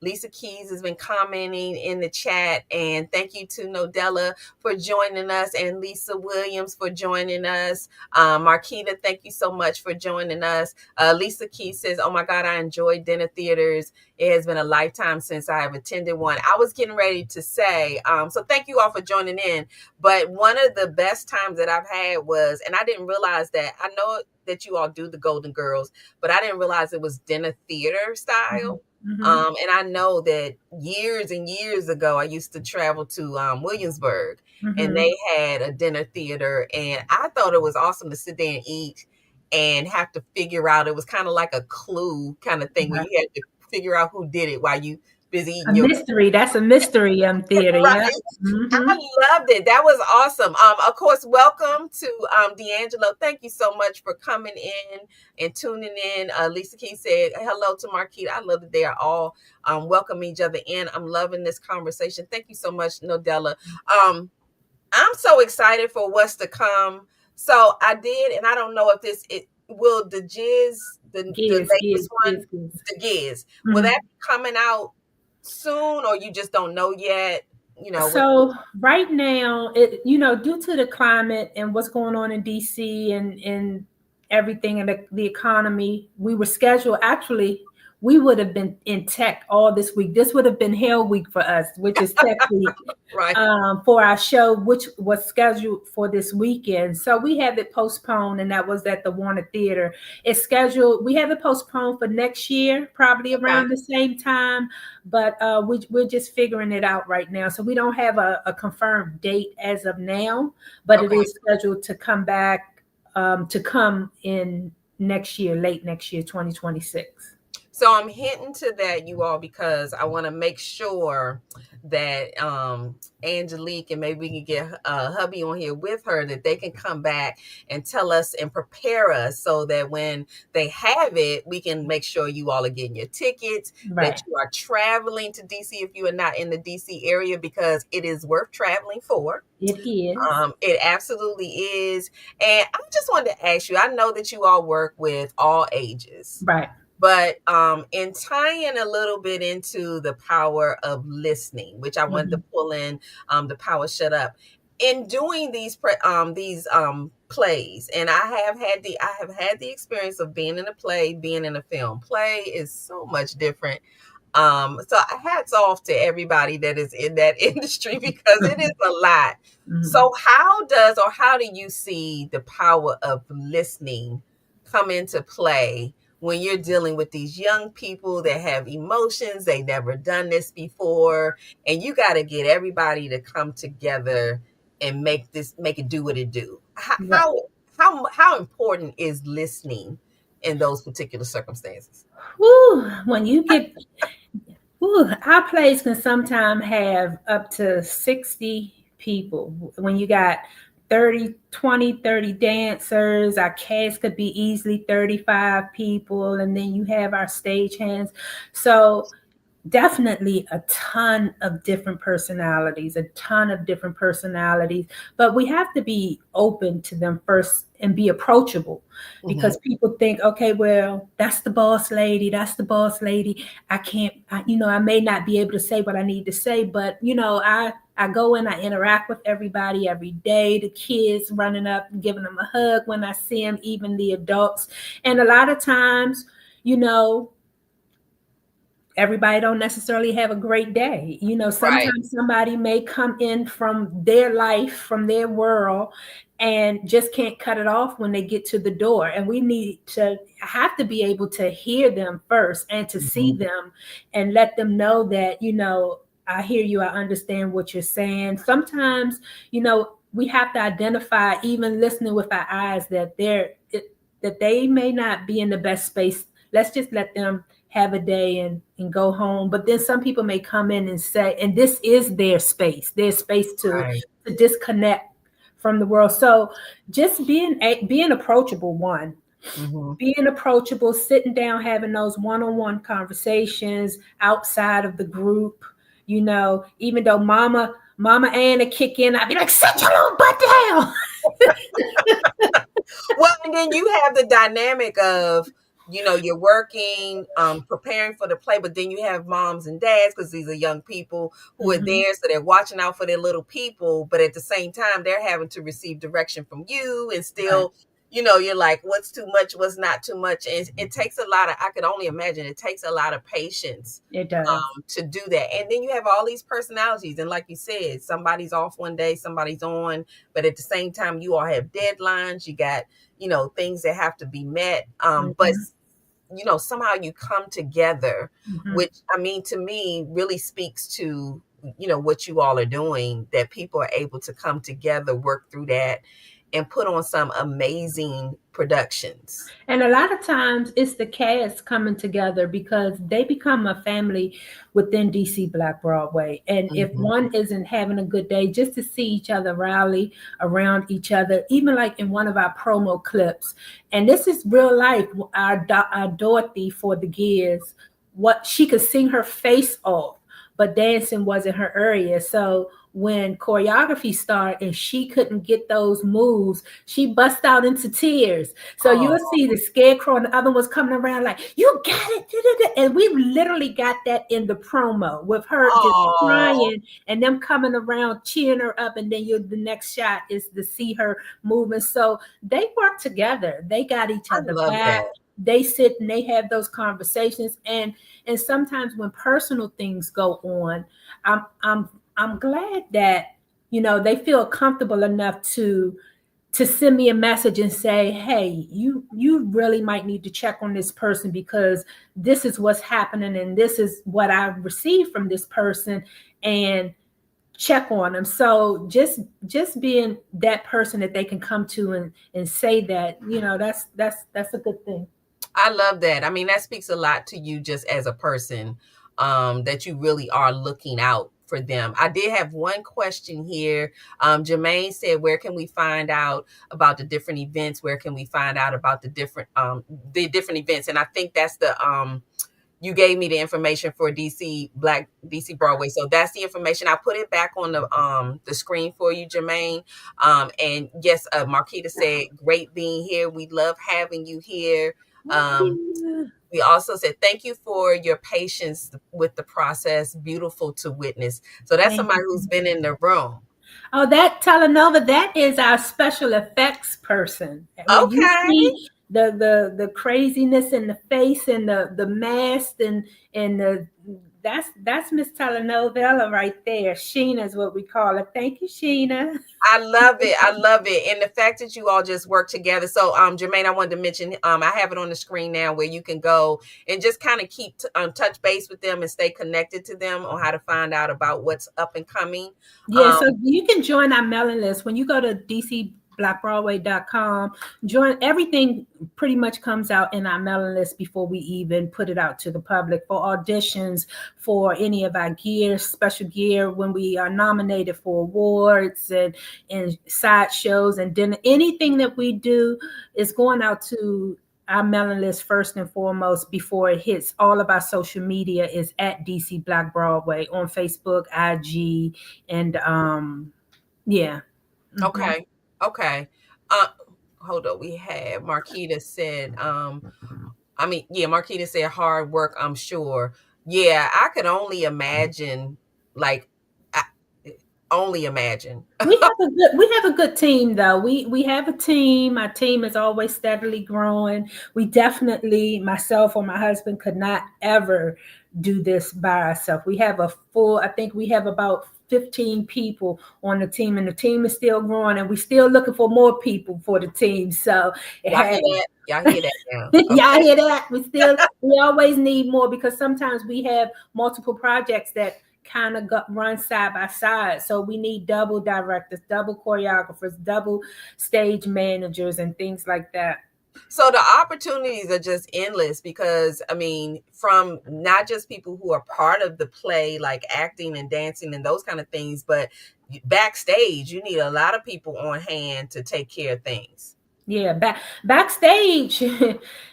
S2: Lisa Keys has been commenting in the chat, and thank you to Nodella for joining us, and Lisa Williams for joining us. Marquita, thank you so much for joining us. Lisa Keys says, "Oh my God, I enjoy dinner theaters. It has been a lifetime since I have attended one." I was getting ready to say, so thank you all for joining in. But one of the best times that I've had was, and I didn't realize that, I know that you all do the Golden Girls, but I didn't realize it was dinner theater style.
S3: Mm-hmm.
S2: And I know that years and years ago, I used to travel to Williamsburg, and
S3: Mm-hmm.
S2: they had a dinner theater, and I thought it was awesome to sit there and eat and have to figure out. It was kind of like a clue kind of thing where
S3: Right.
S2: you had to figure out who did it while you busy
S3: A
S2: eating your
S3: mystery. That's a mystery theater. Yeah.
S2: right.
S3: Mm-hmm.
S2: I loved it. That was awesome. Of course, welcome to D'Angelo. Thank you so much for coming in and tuning in. Lisa Key said hello to Marquita. I love that they are all welcome each other in. I'm loving this conversation. Thank you so much, Nodella. I'm so excited for what's to come. So I did, and I don't know if it will the Jizz, the
S3: Giz,
S2: latest
S3: giz,
S2: one,
S3: giz, giz.
S2: the Giz, will
S3: Mhm.
S2: that be coming out soon, or you just don't know yet? What?
S3: So right now, due to the climate and what's going on in DC and everything and the economy, we were scheduled. Actually, we would have been in tech all this week. This would have been Hell Week for us, which is tech week.
S2: Right.
S3: For our show, which was scheduled for this weekend. So we have it postponed, and that was at the Warner Theater. It's scheduled, we have it postponed for next year, probably
S2: Okay.
S3: around the same time, but we're just figuring it out right now. So we don't have a confirmed date as of now, but it
S2: Okay.
S3: is scheduled to come back, to come in next year, late next year, 2026.
S2: So I'm hinting to that, you all, because I want to make sure that Angelique, and maybe we can get hubby on here with her, that they can come back and tell us and prepare us so that when they have it, we can make sure you all are getting your tickets,
S3: Right.
S2: that you are traveling to DC if you are not in the DC area, because it is worth traveling for.
S3: It is.
S2: It absolutely is. And I just wanted to ask you, I know that you all work with all ages.
S3: Right.
S2: But in tying a little bit into the power of listening, which I wanted to pull in the power shut up, in doing these plays, and I have had the experience of being in a play, being in a film. Play is so much different. So hats off to everybody that is in that industry, because it is a lot. So how do you see the power of listening come into play when you're dealing with these young people that have emotions, they've never done this before, and you got to get everybody to come together and make it do what it do?
S3: Right.
S2: How important is listening in those particular circumstances?
S3: Woo, when you get, our plays can sometimes have up to 60 people. When you got 30 dancers, our cast could be easily 35 people, and then you have our stage hands. So Definitely a ton of different personalities, a ton of different personalities, but we have to be open to them first and be approachable,
S2: Hmm.
S3: because people think, okay, well, that's the boss lady, that's the boss lady. I can't, I may not be able to say what I need to say, but I go in, I interact with everybody every day, the kids running up and giving them a hug when I see them, even the adults. And a lot of times, you know, everybody don't necessarily have a great day.
S2: Right.
S3: Sometimes somebody may come in from their life, from their world, and just can't cut it off when they get to the door. And we need to have to be able to hear them first and to see
S2: Hmm.
S3: them and let them know that, I hear you, I understand what you're saying. Sometimes, we have to identify, even listening with our eyes, that they may not be in the best space. Let's just let them have a day and go home. But then some people may come in and say, and this is their space
S2: Right.
S3: to disconnect from the world. So just being approachable,
S2: Hmm.
S3: being approachable, sitting down, having those one-on-one conversations outside of the group. Even though Mama Anna kick in, I'd be like, sit your little butt down.
S2: Well, and then you have the dynamic of, you're working, preparing for the play, but then you have moms and dads, because these are young people who are
S3: Mhm.
S2: there, so they're watching out for their little people, but at the same time, they're having to receive direction from you, and
S3: Right.
S2: still, you're like, what's too much, what's not too much, and it takes a lot of, I could only imagine, it takes a lot of patience
S3: It does.
S2: to do that. And then you have all these personalities, and like you said, somebody's off one day, somebody's on, but at the same time, you all have deadlines, you got things that have to be met, but
S3: Mhm.
S2: somehow you come together,
S3: Mhm.
S2: which, I mean, to me really speaks to what you all are doing, that people are able to come together, work through that, and put on some amazing productions.
S3: And a lot of times it's the cast coming together because they become a family within DC Black Broadway. And if
S2: Hmm.
S3: one isn't having a good day, just to see each other rally around each other, even like in one of our promo clips. And this is real life. Our Dorothy for the Gears, what she could sing her face off, but dancing wasn't her area. So when choreography started and she couldn't get those moves, she bust out into tears. So you'll
S2: Oh,
S3: see the scarecrow and the other ones coming around like, you got it. Da, da, da. And we literally got that in the promo with her just
S2: oh,
S3: crying and them coming around cheering her up. And then the next shot is to see her moving. So they work together. They got each
S2: I
S3: other
S2: love
S3: back.
S2: that.
S3: They sit and they have those conversations. And sometimes when personal things go on, I'm glad that they feel comfortable enough to send me a message and say, hey, you really might need to check on this person because this is what's happening and this is what I received from this person, and check on them. So just being that person that they can come to and say that, that's a good thing.
S2: I love that. I mean, that speaks a lot to you just as a person, that you really are looking out for them. I did have one question here. Jermaine said, where can we find out about the different events? Where can we find out about the different events? And I think that's you gave me the information for DC Broadway. So that's the information. I put it back on the screen for you, Jermaine. And yes, Marquita said, great being here. We love having you here. Um, we also said, thank you for your patience with the process. Beautiful to witness. So that's
S3: Thank
S2: somebody who's
S3: you.
S2: been in the room.
S3: Oh, that Telenova, that is our special effects person. When you
S2: Okay.
S3: see the craziness in the face and the mask and that's Miss Telenovela right there. Sheena is what we call her. Thank you, Sheena.
S2: I love it. I love it. And the fact that you all just work together. So, Jermaine, I wanted to mention, I have it on the screen now where you can go and just kind of keep touch base with them and stay connected to them on how to find out about what's up and coming.
S3: Yeah,
S2: Um,
S3: so you can join our mailing list when you go to dcblackbroadway.com. Join everything pretty much comes out in our mailing list before we even put it out to the public for auditions for any of our gear, special gear when we are nominated for awards and side shows, and then anything that we do is going out to our mailing list first and foremost before it hits all of our social media is at DC Black Broadway on Facebook, IG, and yeah. Mhm.
S2: Okay. Okay. Uh, hold on. We have Marquita said, Marquita said hard work, I'm sure. Yeah, I could only imagine, like, I, only imagine.
S3: We have a good team though. We have a team. My team is always steadily growing. We definitely, myself or my husband could not ever do this by ourselves. We have a full, I think we have about 15 people on the team, and the team is still growing, and we're still looking for more people for the team. So it
S2: Y'all
S3: has.
S2: hear that? Y'all hear that now?
S3: Y'all
S2: Okay.
S3: hear that? We always need more because sometimes we have multiple projects that kind of run side by side. So we need double directors, double choreographers, double stage managers, and things like that.
S2: So the opportunities are just endless because, I mean, from not just people who are part of the play, like acting and dancing and those kind of things, but backstage, you need a lot of people on hand to take care of things.
S3: Yeah, backstage.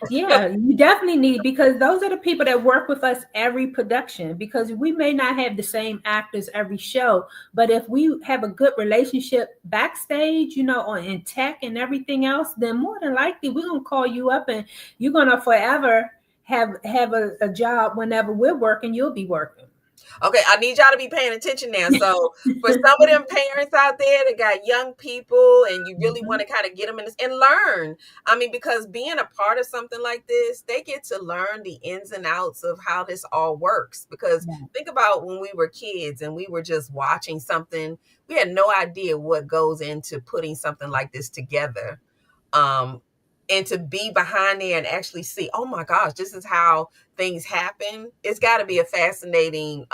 S3: Yeah, you definitely need, because those are the people that work with us every production, because we may not have the same actors every show, but if we have a good relationship backstage, on in tech and everything else, then more than likely we're gonna call you up and you're gonna forever have a job. Whenever we're working, you'll be working.
S2: Okay, I need y'all to be paying attention now. So for some of them parents out there that got young people and you really want to kind of get them in this and learn. I mean, because being a part of something like this, they get to learn the ins and outs of how this all works. Because
S3: Yeah.
S2: think about when we were kids and we were just watching something, we had no idea what goes into putting something like this together. Um, and to be behind there and actually see, oh my gosh, this is how things happen. It's got to be a fascinating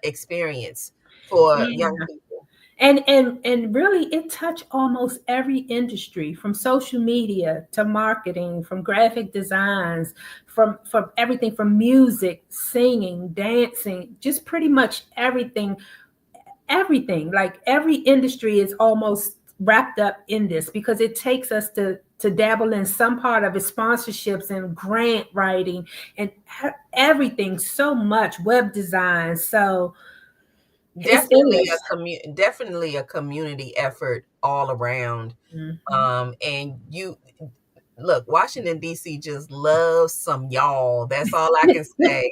S2: experience for young
S3: Yeah.
S2: people.
S3: And really it touched almost every industry, from social media to marketing, from graphic designs, from everything, from music, singing, dancing, just pretty much everything. Like every industry is almost wrapped up in this, because it takes us to dabble in some part of it, sponsorships and grant writing and everything, so much web design. So it's endless.
S2: Definitely a community effort all around.
S3: Mhm.
S2: And you look, Washington D.C. just loves some y'all. That's all I can say.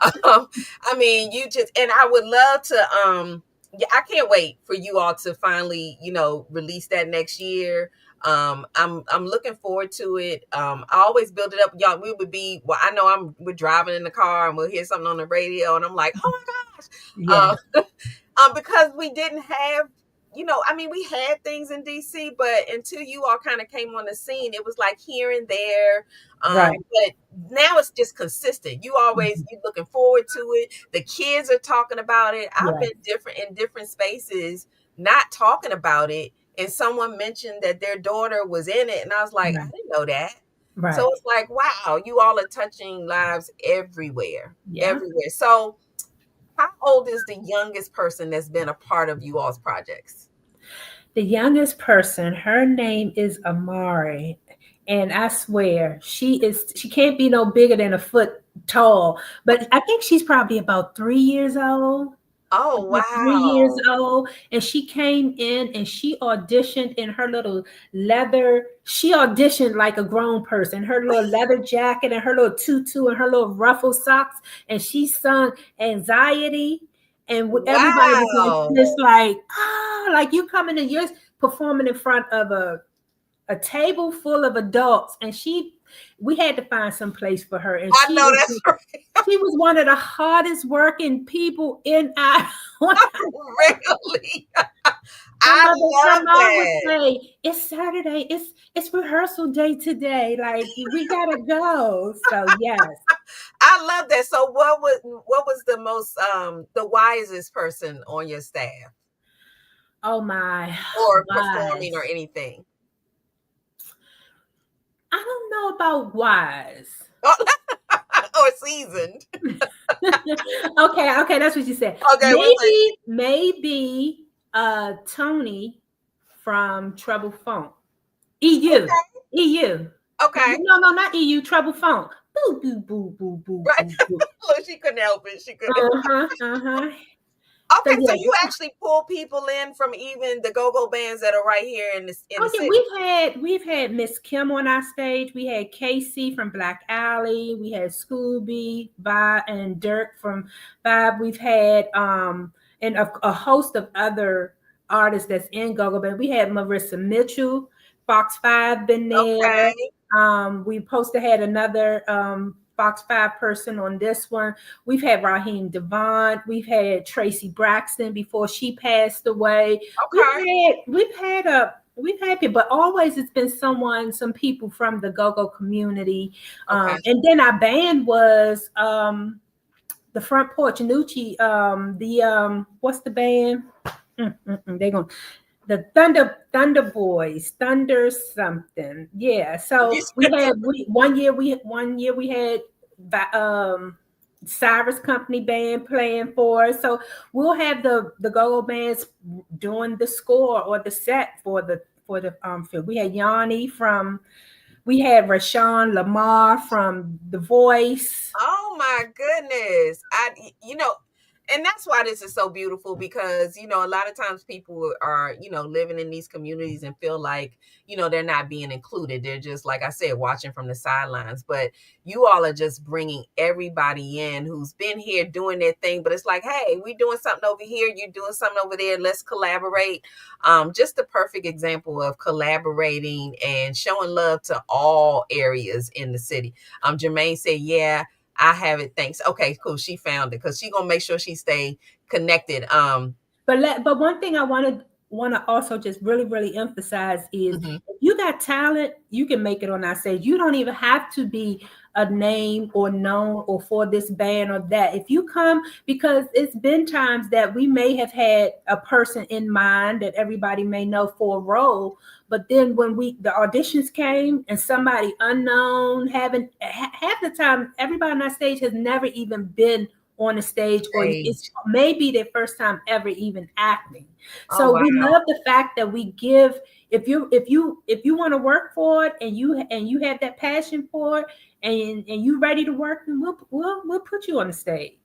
S2: I mean, you just, and I would love to, yeah, I can't wait for you all to finally, release that next year. I'm looking forward to it. I always build it up. Y'all, we would be, well, I know we're driving in the car and we'll hear something on the radio and I'm like, oh my
S3: Yeah,
S2: gosh. Because we didn't have, I mean, we had things in DC, but until you all kind of came on the scene, it was like here and there.
S3: right.
S2: But now it's just consistent.
S3: Mhm.
S2: You looking forward to it. The kids are talking about it. I've
S3: Yeah,
S2: been in different spaces, not talking about it. And someone mentioned that their daughter was in it. And I was like, I
S3: right,
S2: didn't know that. So
S3: right.
S2: it's like, wow, you all are touching lives everywhere,
S3: Yeah.
S2: everywhere. So how old is the youngest person that's been a part of you all's projects?
S3: The youngest person, her name is Amari. And I swear, she can't be no bigger than a foot tall, but I think she's probably about 3 years old.
S2: Oh,
S3: About 3 years
S2: wow.
S3: old, and she came in and she auditioned in her little leather. She auditioned like a grown person, her little leather jacket and her little tutu and her little ruffle socks, and she sung Anxiety. And everybody was like,
S2: Wow.
S3: just like, like you coming and you're performing in front of a table full of adults, and we had to find some place for her, and
S2: I know that's
S3: she was one of the hardest working people in our.
S2: really.
S3: Her
S2: I
S3: mother, her
S2: love
S3: mom would
S2: that.
S3: say, "It's Saturday. It's rehearsal day today. Like we gotta go." So yes.
S2: I love that. So what was the most the wisest person on your staff
S3: Oh my,
S2: or performing or
S3: wise.
S2: anything?
S3: I don't know about wise.
S2: Or seasoned.
S3: Okay, that's what you said.
S2: Okay, we'll say
S3: Maybe Tony from Trouble Funk. EU.
S2: okay.
S3: EU.
S2: Okay.
S3: No, no, not EU. Trouble Funk. Boo, boo, boo, boo, boo,
S2: Right.
S3: boo, boo.
S2: Look, she couldn't help it. She couldn't.
S3: Uh-huh, uh-huh. So
S2: Okay, so
S3: yeah,
S2: you actually pull people in from even the go-go bands that are right here in the
S3: oh yeah,
S2: city.
S3: we've had Miss Kim on our stage. We had Casey from Black Alley. We had Scooby, Vibe, and Dirk from Vibe. We've had and a host of other artists that's in Gogo Band. We had Marissa Mitchell, Fox Five been there.
S2: Okay.
S3: We supposed to had another Fox Five person on this one. We've had Raheem Devon. We've had Tracy Braxton before she passed away.
S2: Okay.
S3: We've had people, but always it's been some people from the go-go community.
S2: Okay.
S3: And then our band was the Front Porch Nucci, what's the band? They're going the Thunder Boys, Thunder something. Yeah. So
S2: You said-
S3: one year we had Cyrus Company band playing for us. So we'll have the go-go bands doing the score or the set for the film. We had Yanni we had Rashawn Lamar from The Voice.
S2: Oh my goodness. And that's why this is so beautiful because, a lot of times people are, living in these communities and feel like, they're not being included. They're just, like I said, watching from the sidelines. But you all are just bringing everybody in who's been here doing their thing. But it's like, hey, we doing something over here. You're doing something over there. Let's collaborate. Just the perfect example of collaborating and showing love to all areas in the city. Jermaine said, yeah, I have it. Thanks. Okay, cool. She found it because she gonna make sure she stay connected.
S3: But one thing I want to also just really emphasize is
S2: Mhm.
S3: if you got talent, you can make it on our stage. You don't even have to be a name or known or for this band or that. If you come, because it's been times that we may have had a person in mind that everybody may know for a role, but then when the auditions came and somebody unknown, having half the time everybody on our stage has never even been on the stage, or it's
S2: Stage.
S3: maybe their first time ever even acting.
S2: Oh
S3: So
S2: wow.
S3: we love the fact that we give, if you want to work for it and you have that passion for it and you ready to work, then we'll put you on the stage.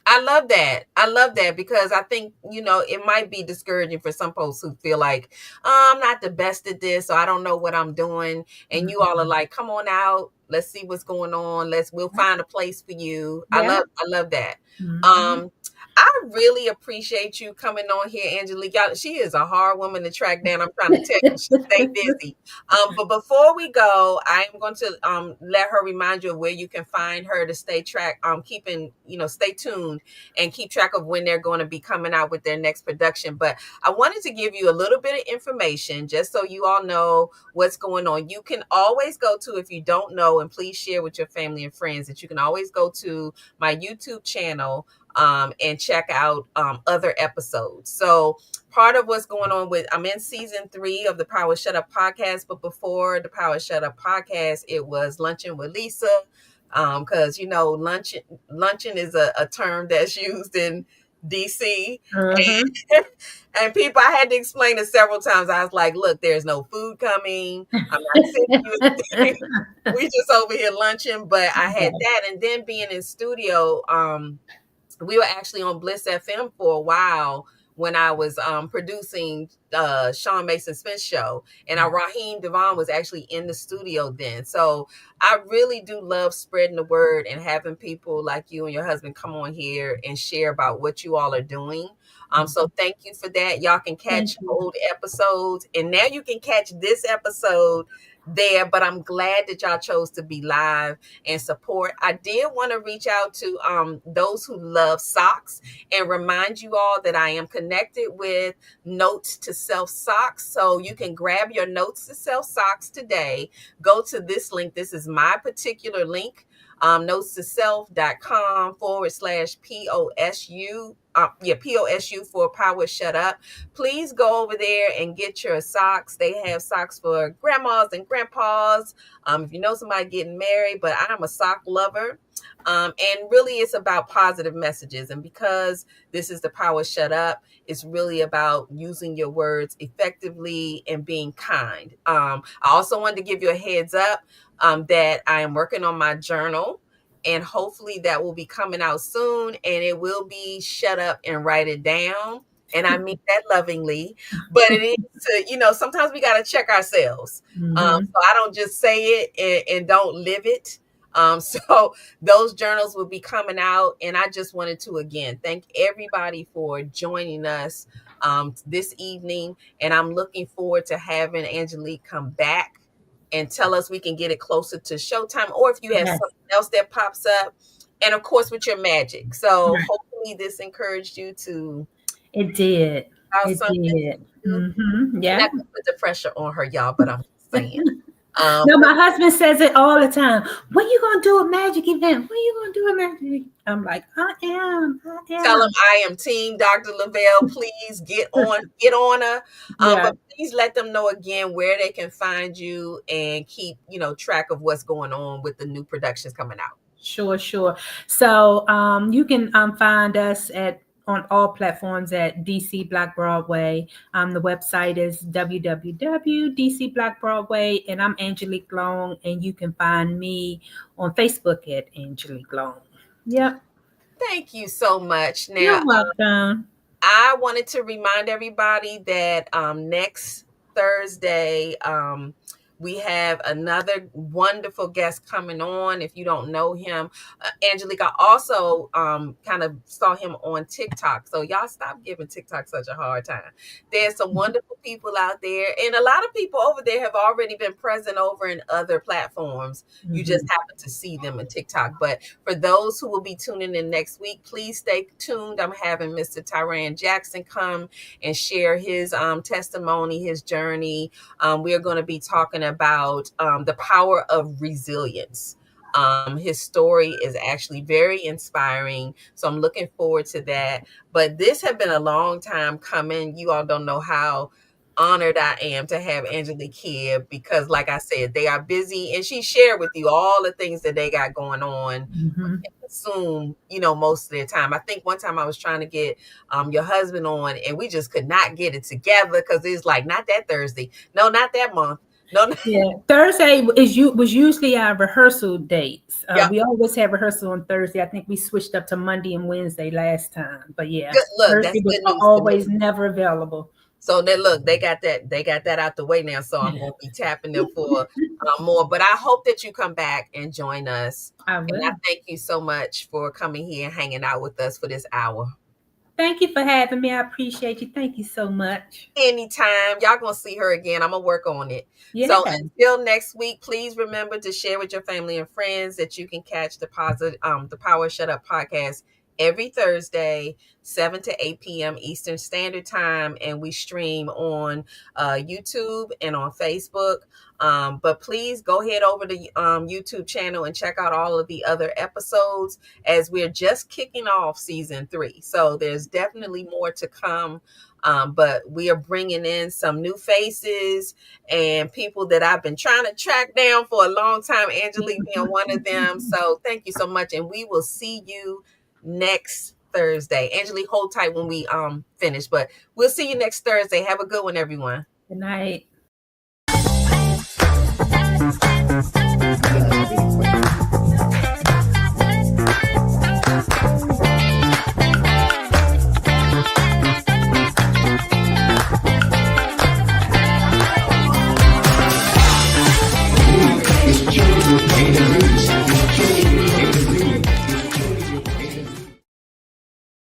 S2: I love that. I love that because I think, it might be discouraging for some folks who feel like, oh, I'm not the best at this, so I don't know what I'm doing. And you all are like, come on out. Let's see what's going on. We'll find a place for you.
S3: Yeah.
S2: I love that.
S3: Mhm.
S2: I really appreciate you coming on here, Angelique. She is a hard woman to track down. I'm trying to tell you, she stay busy. But before we go, I am going to let her remind you of where you can find her to stay stay tuned and keep track of when they're going to be coming out with their next production. But I wanted to give you a little bit of information just so you all know what's going on. You can always go to, if you don't know, and please share with your family and friends, that you can always go to my YouTube channel and check out other episodes. So part of what's going on I'm in season 3 of the Power Shut Up podcast, but before the Power Shut Up podcast, it was Luncheon with Lisa. Because luncheon is a term that's used in DC.
S3: Mhm.
S2: And people, I had to explain it several times. I was like, look, there's no food coming. I'm not sending you anything. We just over here lunching. But I had that. And then being in studio, we were actually on Bliss FM for a while when I was producing Sean Mason Smith's show, and our Raheem Devon was actually in the studio then. So I really do love spreading the word and having people like you and your husband come on here and share about what you all are doing. So thank you for that. Y'all can catch
S3: Thank you.
S2: old episodes, and now you can catch this episode there. But I'm glad that y'all chose to be live and support. I did want to reach out to those who love socks and remind you all that I am connected with Notes to Self Socks. So you can grab your Notes to Self Socks today. Go to this link. This is my particular link. Notes to self.com/POSU POSU for Power Shut Up. Please go over there and get your socks. They have socks for grandmas and grandpas. If you know somebody getting married, but I'm a sock lover. And really, it's about positive messages. And because this is the Power Shut Up, it's really about using your words effectively and being kind. I also wanted to give you a heads up that I am working on my journal, and hopefully that will be coming out soon, and it will be shut up and write it down. And I mean that lovingly, but it is sometimes we got to check ourselves. So I don't just say it and don't live it. So those journals will be coming out, and I just wanted to again thank everybody for joining us this evening, and I'm looking forward to having Angelique come back and tell us we can get it closer to showtime, or if you have
S3: Yes.
S2: something else that pops up, and of course with your magic. So
S3: Right.
S2: hopefully this encouraged you to
S3: It did.
S2: about
S3: It
S2: something to
S3: did.
S2: do. I'm
S3: Yeah.
S2: not gonna put the pressure on her, y'all, but I'm just saying.
S3: No,
S2: But
S3: my husband says it all the time. When you gonna do a magic event? When you gonna do a magic? I'm like, I am.
S2: tell them I am team Dr. Lavelle. Please get on her.
S3: Yeah.
S2: But please let them know again where they can find you and keep, track of what's going on with the new productions coming out.
S3: Sure, sure. So you can find us on all platforms at DC Black Broadway. The website is www.DC Black Broadway, and I'm Angelique Long, and you can find me on Facebook at Angelique Long. Yep.
S2: Thank you so much. Now,
S3: You're welcome.
S2: I wanted to remind everybody that next Thursday, we have another wonderful guest coming on. If you don't know him, Angelique, I also kind of saw him on TikTok. So y'all stop giving TikTok such a hard time. There's some wonderful people out there, and a lot of people over there have already been present over in other platforms. You just happen to see them in TikTok. But for those who will be tuning in next week, please stay tuned. I'm having Mr. Tyran Jackson come and share his testimony, his journey. We are going to be talking about the power of resilience. His story is actually very inspiring, so I'm looking forward to that. But this has been a long time coming. You all don't know how honored I am to have Angelique here, because like I said, they are busy, and she shared with you all the things that they got going on. Consume, most of their time. I think one time I was trying to get your husband on, and we just could not get it together because it's like, not that Thursday, no, not that month, no.
S3: Yeah, Thursday was usually our rehearsal dates.
S2: Yep.
S3: We always have rehearsal on Thursday. I think we switched up to Monday and Wednesday last time, but yeah,
S2: Good. Look,
S3: Thursday
S2: that's
S3: was
S2: good news.
S3: always never available.
S2: So they got that out the way now. So I'm going to be tapping them for more. But I hope that you come back and join us.
S3: I
S2: And
S3: will.
S2: I thank you so much for coming here and hanging out with us for this hour.
S3: Thank you for having me. I appreciate you. Thank you so much.
S2: Anytime. Y'all gonna see her again. I'm gonna work on it.
S3: Yeah.
S2: So until next week, please remember to share with your family and friends that you can catch the Power Shut Up podcast every Thursday, 7 to 8 p.m. Eastern Standard Time, and we stream on YouTube and on Facebook. But please go head over to YouTube channel and check out all of the other episodes, as we're just kicking off season 3. So there's definitely more to come. But we are bringing in some new faces and people that I've been trying to track down for a long time, Angelique being one of them. So thank you so much. And we will see you next Thursday. Angelique, hold tight when we finish, but we'll see you next Thursday. Have a good one, everyone.
S3: Good night.